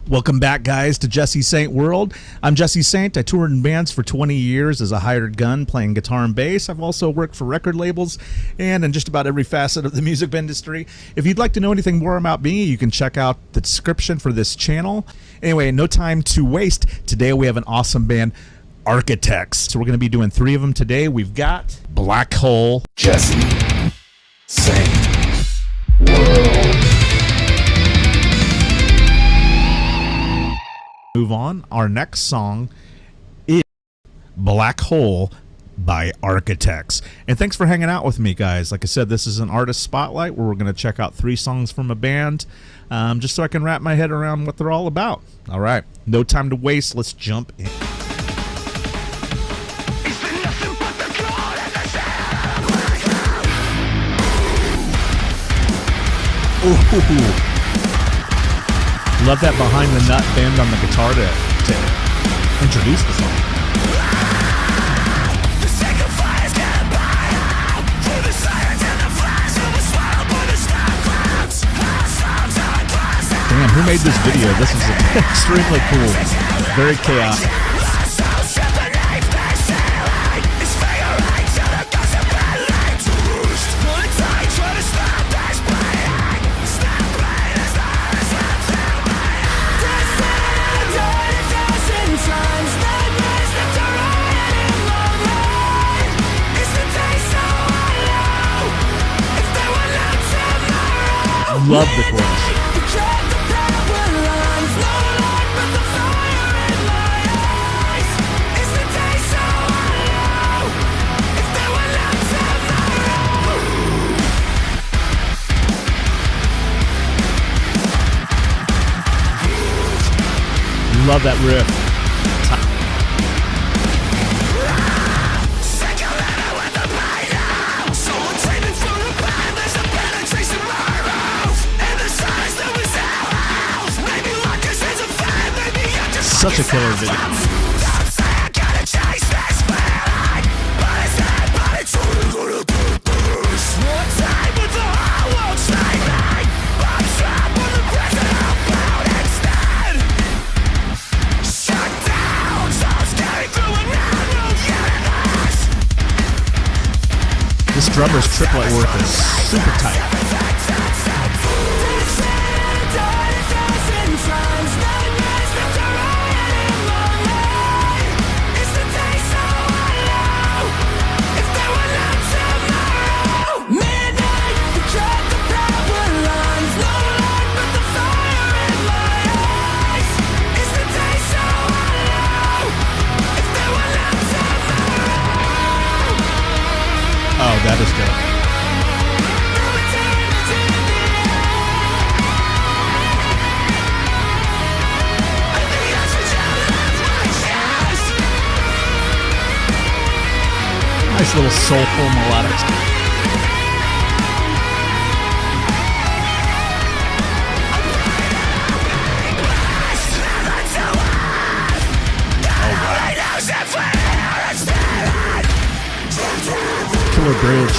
Welcome back, guys, to Jesse Saint World. I'm Jesse Saint. I toured in bands for 20 years as a hired gun playing guitar and bass. I've also worked for record labels and in just about every facet of the music industry. If you'd like to know anything more about me, you can check out the description for this channel. Anyway, no time to waste. Today we have an awesome band, Architects. So we're going to be doing 3 of them today. We've got Black Hole, Jesse Saint World. Move on. Our next song is Black Hole by Architects. And thanks for hanging out with me, guys. Like I said, this is an artist spotlight where we're going to check out 3 songs from a band, just so I can wrap my head around what they're all about. All right, no time to waste. Let's jump in. Ooh. Love that behind the nut bend on the guitar to introduce the song. Damn, who made this video? This is extremely cool. Very chaotic. Love the chorus. Love that riff. Such a killer video. This drummer's triplet work is super tight. Oh, that is good. Nice little soulful melodic. Killer bridge.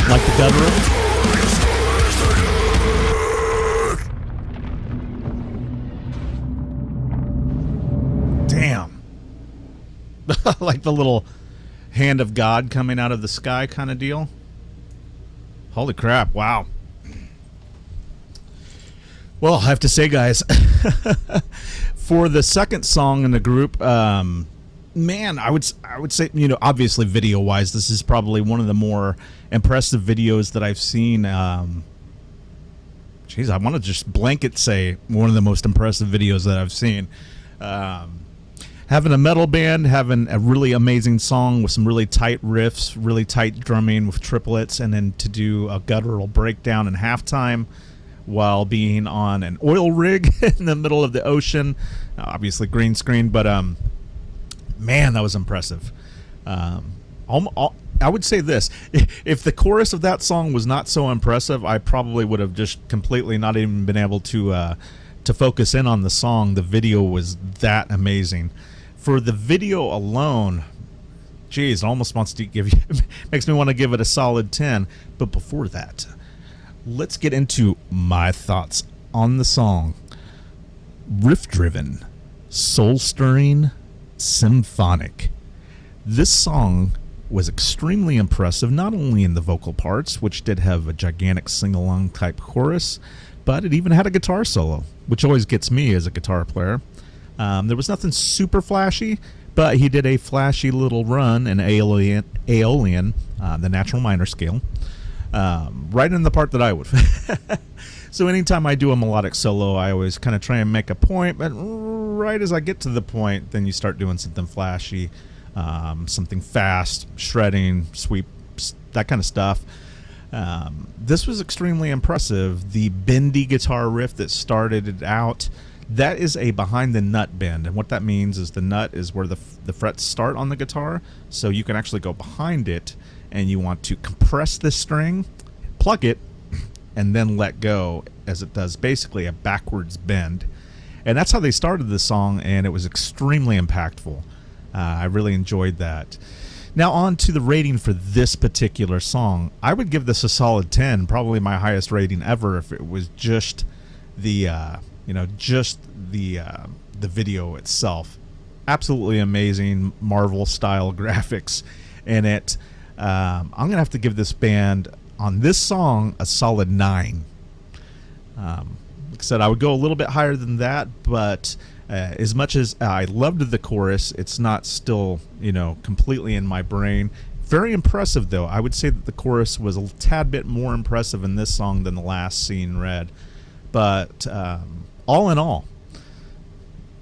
Like the guttural. Like the little hand of God coming out of the sky kind of deal. Holy crap, wow. Well, I have to say, guys, for the second song in the group, man, I would say, you know, obviously video-wise, this is probably one of the more impressive videos that I've seen. Geez, I want to just blanket say one of the most impressive videos that I've seen. Having a metal band, having a really amazing song with some really tight riffs, really tight drumming with triplets, and then to do a guttural breakdown in halftime while being on an oil rig in the middle of the ocean. Obviously green screen, but man, that was impressive. I would say this: if the chorus of that song was not so impressive, I probably would have just completely not even been able to focus in on the song. The video was that amazing. For the video alone, geez, it almost wants to give you makes me want to give it a solid 10. But before that, let's get into my thoughts on the song. Riff-driven, soul-stirring, symphonic. This song was extremely impressive, not only in the vocal parts, which did have a gigantic sing-along type chorus, but it even had a guitar solo, which always gets me as a guitar player. There was nothing super flashy, but he did a flashy little run in Aeolian, the natural minor scale, right in the part that I would. So anytime I do a melodic solo, I always kind of try and make a point, but right as I get to the point, then you start doing something flashy, something fast, shredding, sweeps, that kind of stuff. This was extremely impressive. The bendy guitar riff that started it out, that is a behind the nut bend, and what that means is the nut is where the frets start on the guitar, so you can actually go behind it, and you want to compress this string, pluck it, and then let go, as it does basically a backwards bend. And that's how they started the song, and it was extremely impactful. I really enjoyed that. Now on to the rating for this particular song. I would give this a solid 10, probably my highest rating ever if it was just the the video itself. Absolutely amazing Marvel style graphics in it. I'm gonna have to give this band on this song a solid 9. Like I said, I would go a little bit higher than that, but as much as I loved the chorus, it's not still, completely in my brain. Very impressive, though. I would say that the chorus was a tad bit more impressive in this song than the last Seeing Red. But all in all,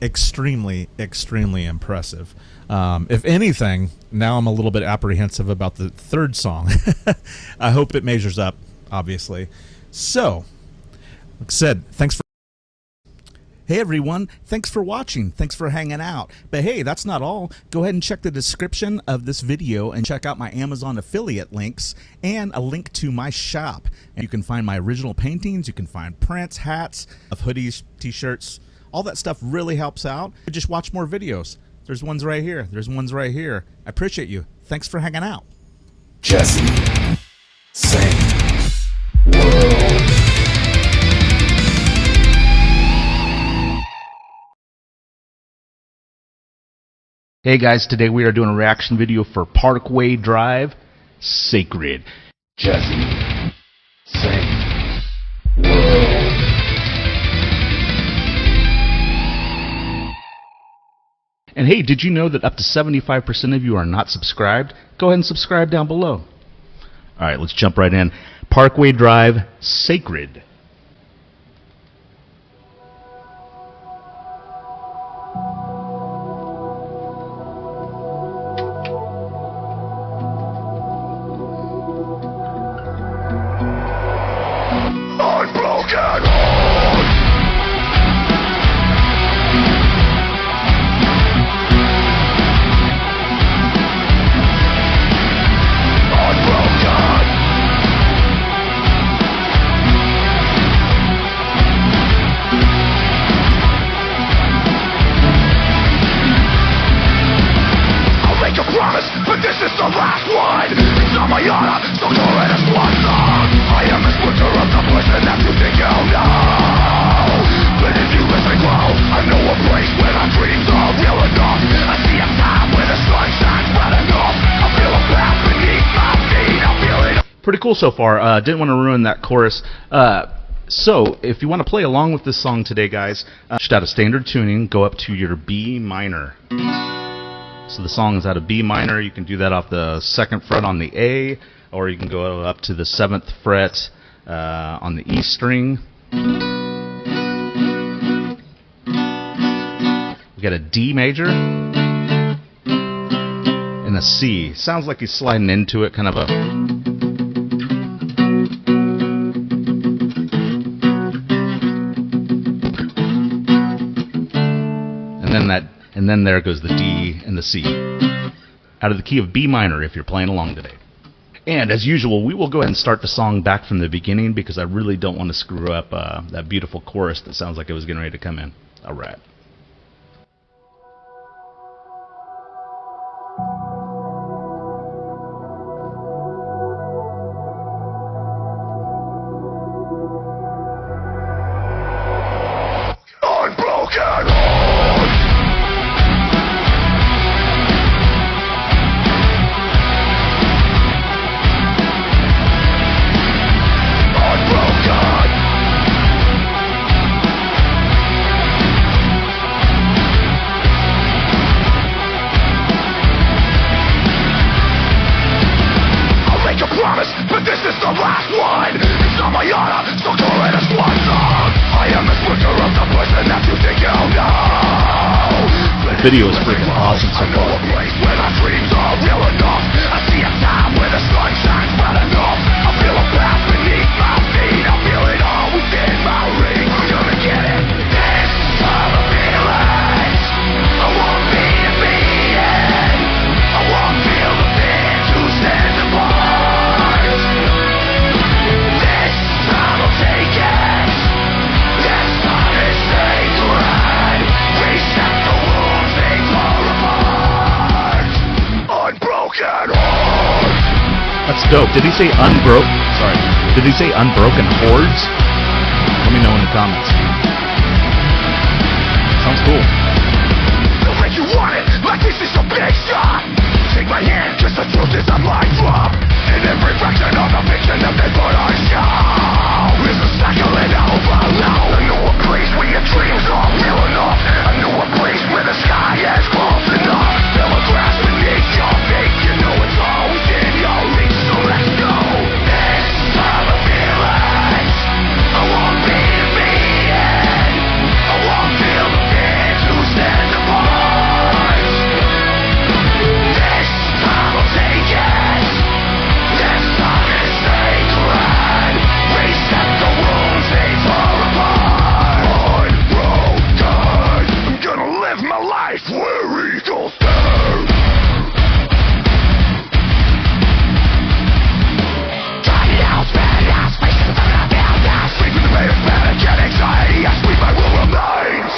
extremely, extremely impressive. If anything, now I'm a little bit apprehensive about the third song. I hope it measures up, obviously. So, like I said, thanks for... Hey everyone, thanks for watching, thanks for hanging out. But hey, that's not all. Go ahead and check the description of this video and check out my Amazon affiliate links and a link to my shop. And you can find my original paintings, you can find prints, hats, hoodies, t-shirts. All that stuff really helps out. Just watch more videos. There's ones right here. There's ones right here. I appreciate you. Thanks for hanging out. Jesse Saint World. Hey guys, today we are doing a reaction video for Parkway Drive, Sacred. Jesse Saint World. And hey, did you know that up to 75% of you are not subscribed? Go ahead and subscribe down below. Alright, let's jump right in. Parkway Drive, Sacred. Pretty cool so far. Didn't want to ruin that chorus. So, if you want to play along with this song today, guys, just out of standard tuning, go up to your B minor. So the song is out of B minor. You can do that off the 2nd fret on the A, or you can go up to the 7th fret on the E string. We got a D major and a C. Sounds like he's sliding into it, kind of a... And then there goes the D and the C. out of the key of B minor if you're playing along today. And as usual, we will go ahead and start the song back from the beginning because I really don't want to screw up that beautiful chorus that sounds like it was getting ready to come in. All right. The video is freaking awesome so far. That's dope. Did he say Sorry. Did he say unbroken hordes? Let me know in the comments. Sounds cool. Feel like you want it, like this is your big shot. Take my hand, cause the truth is a mic drop. In every fraction of the fiction that they put on show is a cycle and overload. I know a place where your dreams are real enough. I know a place where the sky is close enough. Feel a grasp beneath your feet. You know it's always in your reach, so let's go. This time I feel it. I won't be defeated. I won't feel the fear to stand apart. This time I'll take it. This time is sacred. Reset the wounds they tore apart. Unbroken. I'm gonna live my life where eagles stand. Tiny house, bad ass, faces of the bad ass. Sleep with the pain of panic and anxiety. I sleep, my will remains.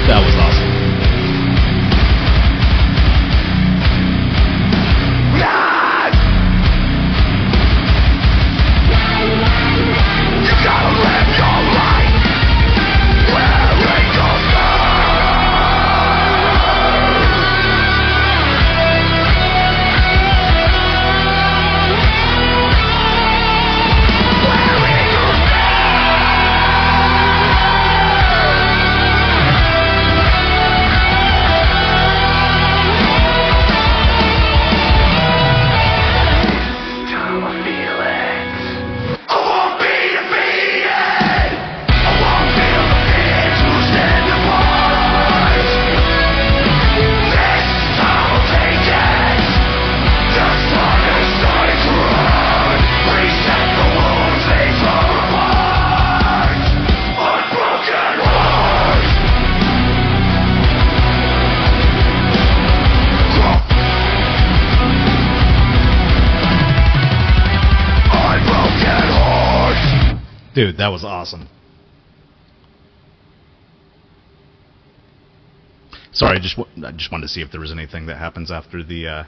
That was awesome. You gotta live your life where eagles Time I feel it. I won't be defeated. I won't feel the fear to stand apart. This time I'll take it. This time is sacred. Reset the wounds they tore apart. Unbroken heart. Unbroken heart. Dude, that was awesome. Sorry, I just wanted to see if there was anything that happens after the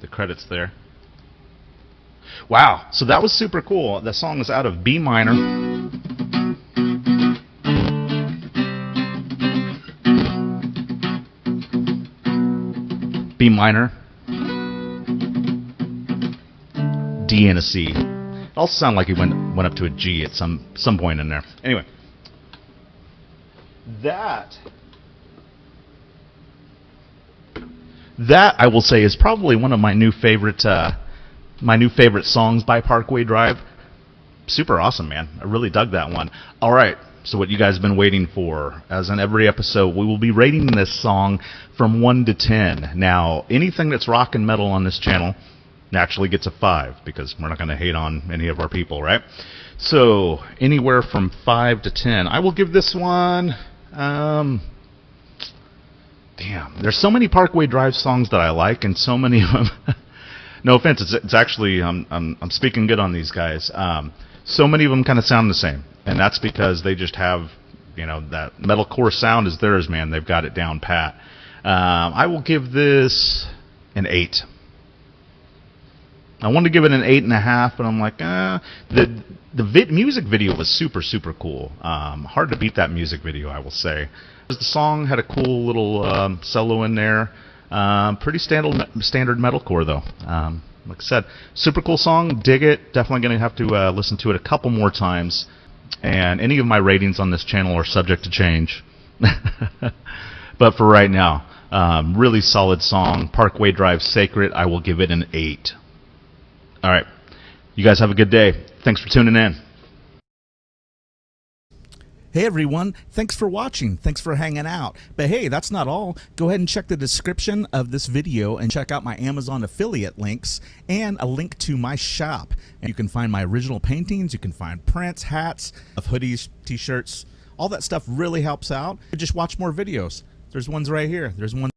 credits there. Wow, so that was super cool. The song is out of B minor. B minor, D and a C. It also sounded like he went up to a G at some point in there. Anyway, that I will say is probably one of my new favorite songs by Parkway Drive. Super awesome, man. I really dug that one. All right, so what you guys have been waiting for. As in every episode, we will be rating this song from 1 to 10. Now, anything that's rock and metal on this channel naturally gets a 5, because we're not going to hate on any of our people, right? So, anywhere from 5 to 10. I will give this one... Damn, there's so many Parkway Drive songs that I like, and so many of them... No offense, it's actually... I'm speaking good on these guys. So many of them kind of sound the same, and that's because they just have, you know, that metalcore sound is theirs, man. They've got it down pat. I will give this an 8. I wanted to give it an 8.5, but I'm like, the music video was super, super cool. Hard to beat that music video, I will say. The song had a cool little solo in there. Pretty standard metalcore, though. Like I said, super cool song. Dig it. Definitely going to have to listen to it a couple more times. And any of my ratings on this channel are subject to change. But for right now, really solid song. Parkway Drive Sacred. I will give it an 8. All right. You guys have a good day. Thanks for tuning in. Hey everyone, thanks for watching, thanks for hanging out. But hey, that's not all. Go ahead and check the description of this video and check out my Amazon affiliate links and a link to my shop. And you can find my original paintings, you can find prints, hats, hoodies, t-shirts. All that stuff really helps out. Just watch more videos. There's ones right here. There's one.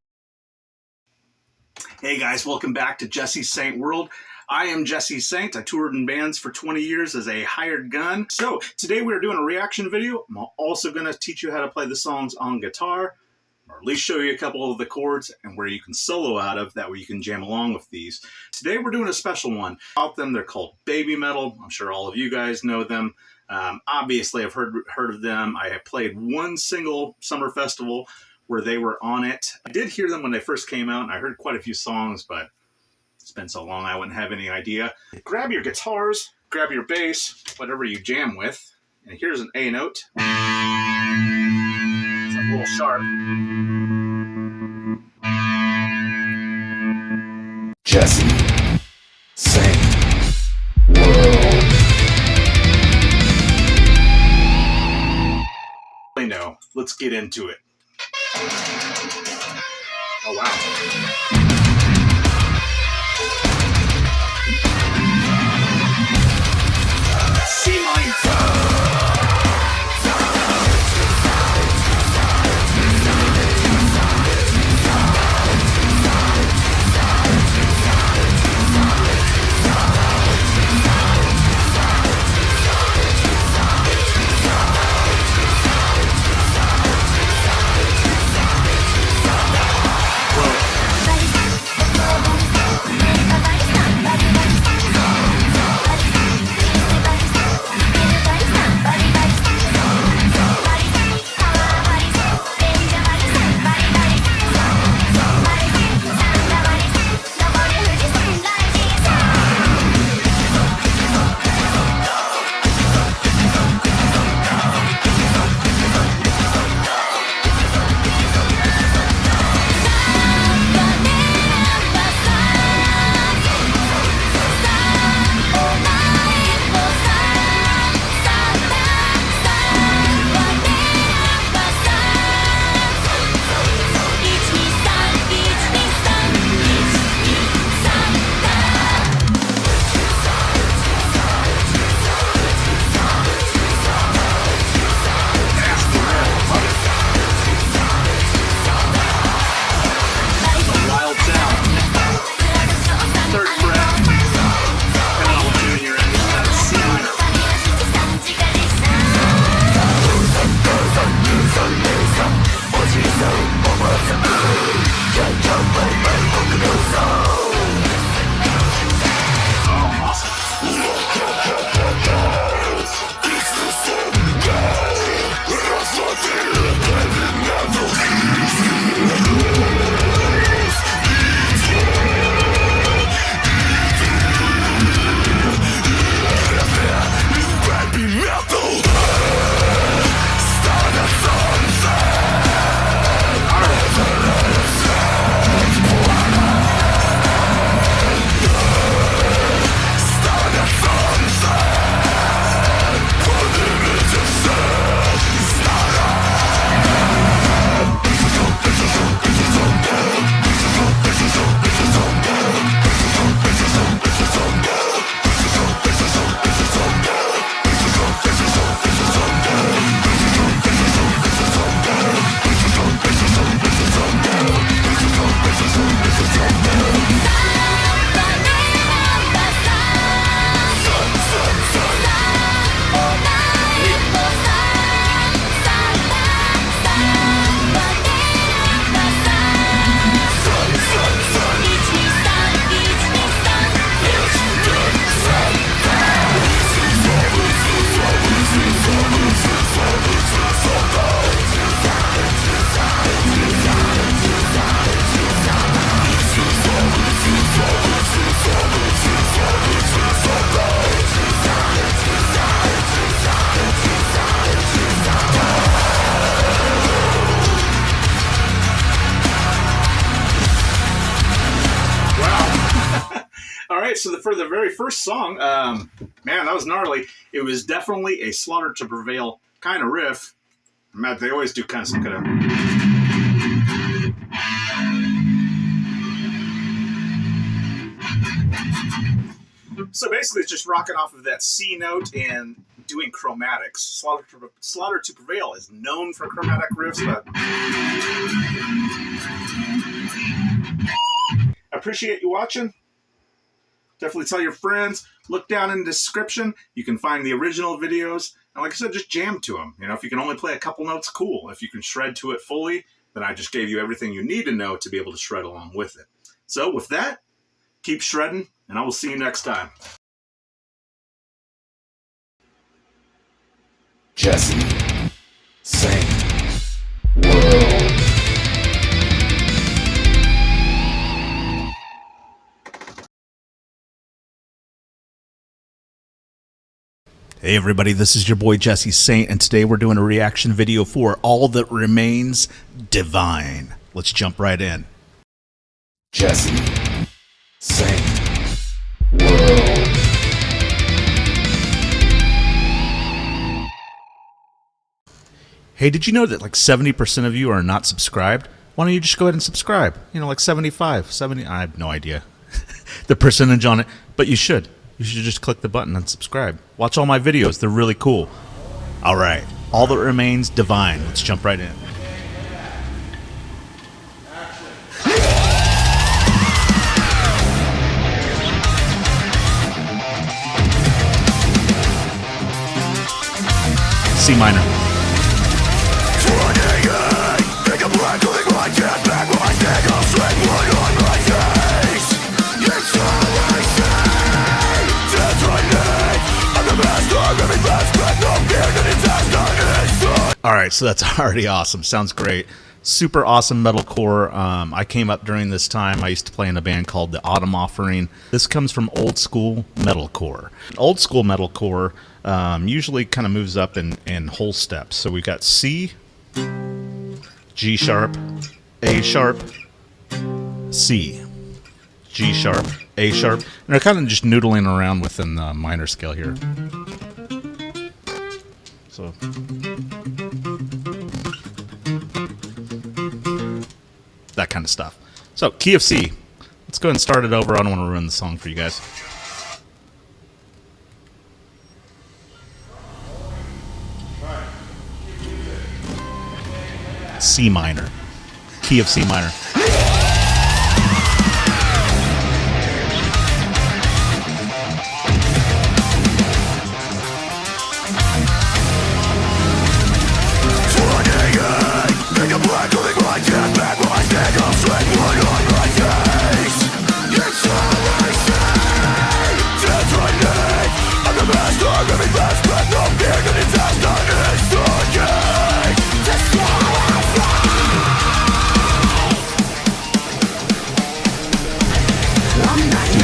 Hey guys, welcome back to Jesse Saint World. I am Jesse Saint. I toured in bands for 20 years as a hired gun. So today we're doing a reaction video. I'm also going to teach you how to play the songs on guitar, or at least show you a couple of the chords and where you can solo out of. That way you can jam along with these. Today we're doing a special one. About them, they're called Babymetal. I'm sure all of you guys know them. Obviously I've heard of them. I have played one single summer festival where they were on it. I did hear them when they first came out, and I heard quite a few songs, but it's been so long I wouldn't have any idea. Grab your guitars, grab your bass, whatever you jam with, and here's an A note. It's a little sharp. Jesse Saint World. I know. Let's get into it. Oh wow. C minor. All right, so for the very first song, man, that was gnarly. It was definitely a Slaughter to Prevail kind of riff. Matt, they always do kind of some kind of. So basically, it's just rocking off of that C note and doing chromatics. Slaughter to Prevail is known for chromatic riffs, but I appreciate you watching. Definitely tell your friends. Look down in the description. You can find the original videos. And like I said, just jam to them. You know, if you can only play a couple notes, cool. If you can shred to it fully, then I just gave you everything you need to know to be able to shred along with it. So with that, keep shredding, and I will see you next time. Jesse Saint World. Hey everybody, this is your boy Jesse Saint, and today we're doing a reaction video for All That Remains Divine. Let's jump right in. Jesse Saint World. Hey, did you know that like 70% of you are not subscribed? Why don't you just go ahead and subscribe? You know, like 75, 70, I have no idea the percentage on it, but you should. You should just click the button and subscribe. Watch all my videos. They're really cool. All right. All That Remains Divine. Let's jump right in. C minor. Alright, so that's already awesome. Sounds great. Super awesome metalcore. I came up during this time. I used to play in a band called the Autumn Offering. This comes from old school metalcore. Old school metalcore usually kind of moves up in whole steps. So we've got C, G sharp, A sharp, C, G sharp, A sharp. And they're kind of just noodling around within the minor scale here. So that kind of stuff. So key of C. Let's go ahead and start it over. I don't want to ruin the song for you guys. C minor. Key of C minor.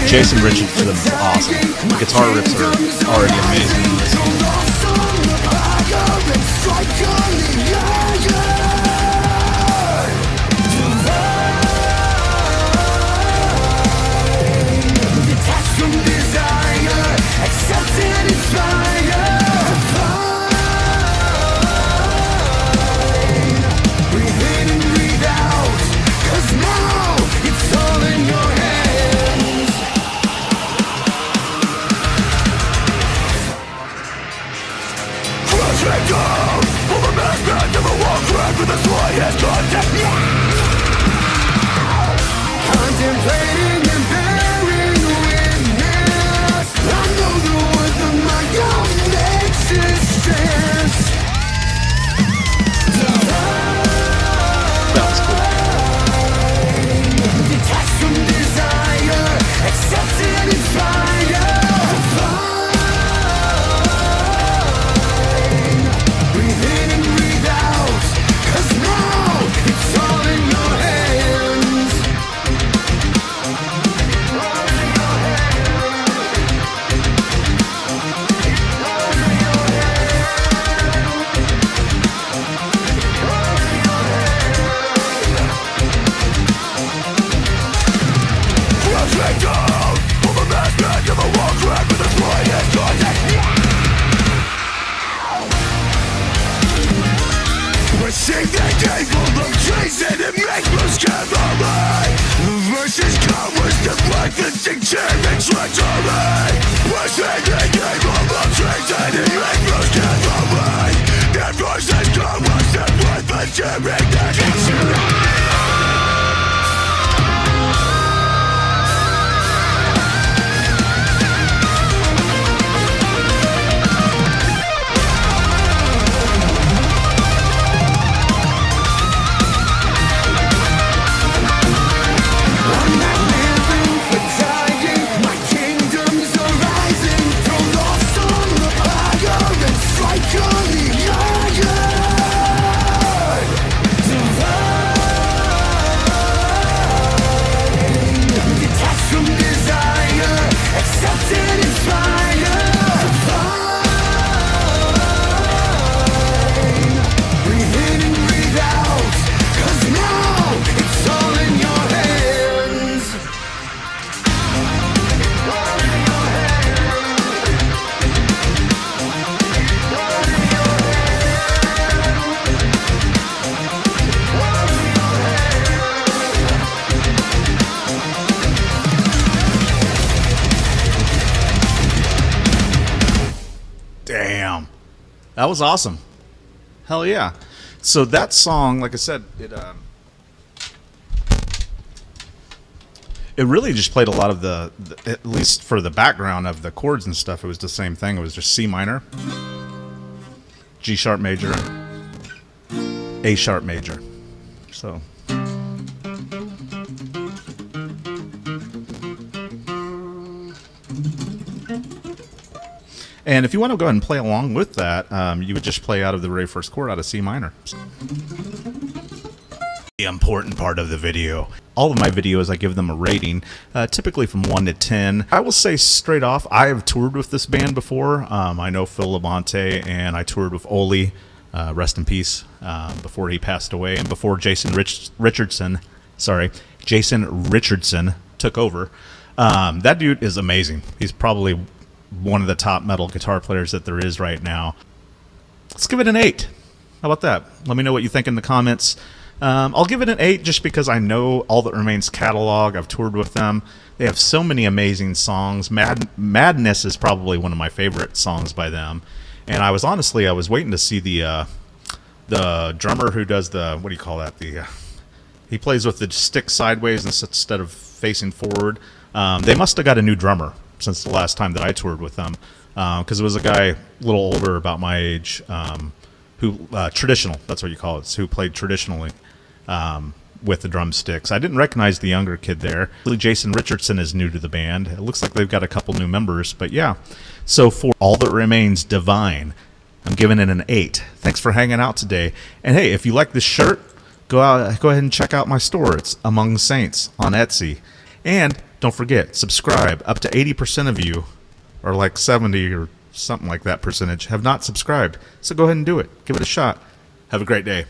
Jason Richardson is awesome. The guitar riffs are already amazing in this song. Never walk back. Capable of chasing and make moves carefully. Versus cowards, deflecting tearing treachery. Pushing the capable of chasing and make moves carefully. Their versus cowards, deflecting tearing treachery. Damn. That was awesome. Hell yeah. So that song, like I said, it really just played a lot of the, at least for the background of the chords and stuff, it was the same thing. It was just C minor, G sharp major, A sharp major. So and if you want to go ahead and play along with that, you would just play out of the very first chord out of C minor. The important part of the video. All of my videos, I give them a rating, typically from 1 to 10. I will say straight off, I have toured with this band before. I know Phil Labonte, and I toured with Oli, rest in peace, before he passed away, and before Jason Richardson took over. That dude is amazing. He's probably one of the top metal guitar players that there is right now. Let's give it an 8. How about that? Let me know what you think in the comments. I'll give it an 8 just because I know All That Remains catalog. I've toured with them. They have so many amazing songs. Madness is probably one of my favorite songs by them. And I was waiting to see the drummer who does the, what do you call that? He plays with the stick sideways instead of facing forward. They must have got a new drummer since the last time that I toured with them, because it was a guy a little older, about my age, who traditional, that's what you call it, who played traditionally with the drumsticks. I didn't recognize the younger kid there. Jason Richardson is new to the band. It looks like they've got a couple new members, but yeah. So for All That Remains Divine, I'm giving it an 8. Thanks for hanging out today. And hey, if you like this shirt, go ahead and check out my store. It's Among Saints on Etsy. And don't forget, subscribe. Up to 80% of you, or like 70 or something like that percentage, have not subscribed. So go ahead and do it. Give it a shot. Have a great day.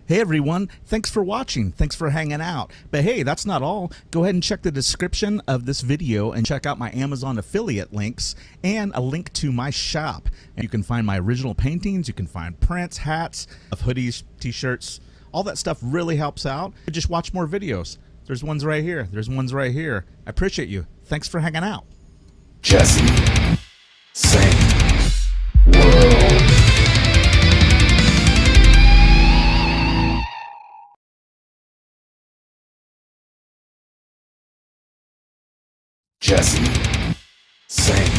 Hey everyone, thanks for watching. Thanks for hanging out. But hey, that's not all. Go ahead and check the description of this video and check out my Amazon affiliate links and a link to my shop. And you can find my original paintings, you can find prints, hats, hoodies, t-shirts. All that stuff really helps out. Just watch more videos. There's ones right here. There's ones right here. I appreciate you. Thanks for hanging out. Jesse Saint World. Jesse Saint